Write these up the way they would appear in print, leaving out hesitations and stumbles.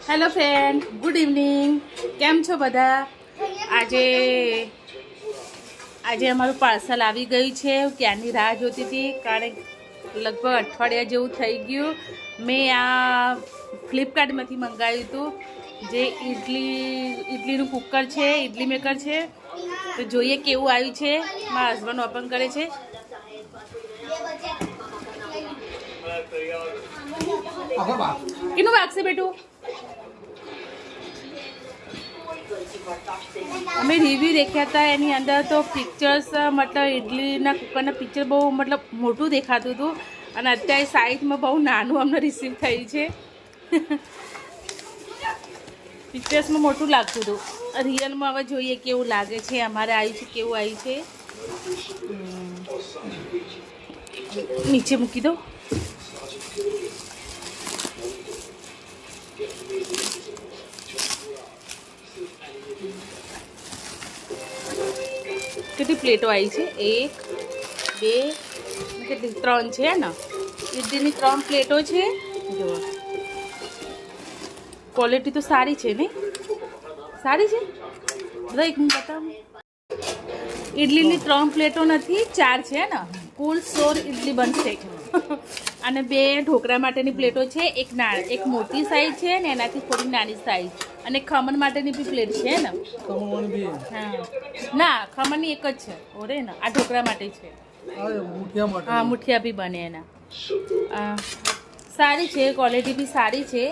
Hello friend, good evening. કેમ છો બધા? આજે અમારું પાર્સલ આવી ગયું છે. ક્યારની રાહ જોતી હતી, કારણ લગભગ અઠવાડિયા જેવું થઈ ગયું. મેં આ ફ્લિપકાર્ટમાંથી મંગાવ્યું હતું, જે ઇડલીનું કુકર છે, ઇડલી મેકર છે. તો જોઈએ કેવું આવ્યું છે. મારા હસબન્ડ ઓપન કરે છે. કેનું વાગશે બેટું? અમે રિવ્યૂ દેખ્યા હતા, એની અંદર તો પિક્ચર્સ મતલબ ઇડલીના કુકરના પિક્ચર બહુ મતલબ મોટું દેખાતું હતું, અને અત્યારે સાઇઝમાં બહુ નાનું અમને રિસીવ થયું છે. પિક્ચર્સમાં મોટું લાગતું હતું. રિયલમાં હવે જોઈએ કેવું લાગે છે. અમારે આવ્યું છે, કેવું આવ્યું છે. નીચે મૂકી દો. કેટલી પ્લેટો આવી છે? 1 2 કેટલી? 3 છે ને? ઇડલીની 3 પ્લેટો છે. જો ક્વોલિટી તો સારી છે ને? સારી છે. બધા એક મિનિટ બતાવો. ઇડલીની 3 પ્લેટો નથી, 4 છે ને? કુલ 16 ઇડલી બનશે. અને 2 ઢોકળા માટેની પ્લેટો છે. એક મોટી સાઈઝ છે ને એનાથી થોડી નાની સાઈઝ, અને ખમણ માટેની બી પ્લેટ છે ને? હા, ના, ખમણની એક જ છે. ઓરે ને આ ઢોકળા માટે છે. હા, મુઠિયા બી બને એના. સારી છે, ક્વોલિટી બી સારી છે.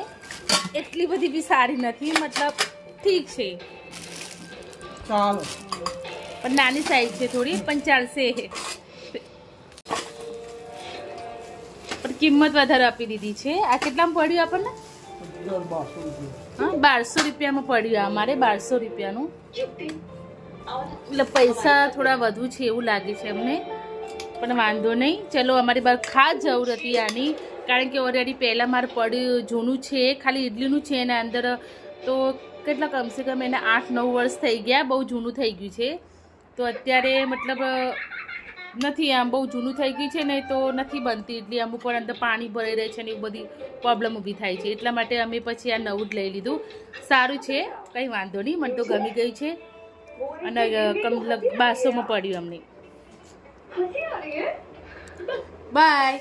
એટલી બધી બી સારી નથી, મતલબ ઠીક છે, ચાલો. પણ નાની સાઈઝ છે થોડી, પણ ચાલશે. પણ કિંમત વધારે આપી દીધી છે. આ કેટલામાં પડ્યું આપણને? હા, 1200 રૂપિયામાં પડ્યું. અમારે 1200 રૂપિયાનું. એટલે પૈસા થોડા વધુ છે એવું લાગે છે અમને, પણ વાંધો નહીં. ચલો, અમારી બહાર ખાસ જરૂર હતી આની, કારણ કે ઓલરેડી પહેલાં મારે પડ્યું જૂનું છે, ખાલી ઇડલીનું છે. એના અંદર તો કેટલા કમસે કમ એને 8-9 વર્ષ થઈ ગયા. બહુ જૂનું થઈ ગયું છે. તો અત્યારે મતલબ નથી, આમ બહુ જૂનું થઈ ગયું છે ને, તો નથી બનતી ઇડલી. અમુક પણ અંદર પાણી ભરાઈ રહે છે ને એ બધી પ્રોબ્લેમ ઊભી થાય છે. એટલા માટે અમે પછી આ નવું જ લઈ લીધું. સારું છે, કંઈ વાંધો નહીં, મને તો ગમી ગઈ છે. અને 1200માં પડ્યું અમને. બાય.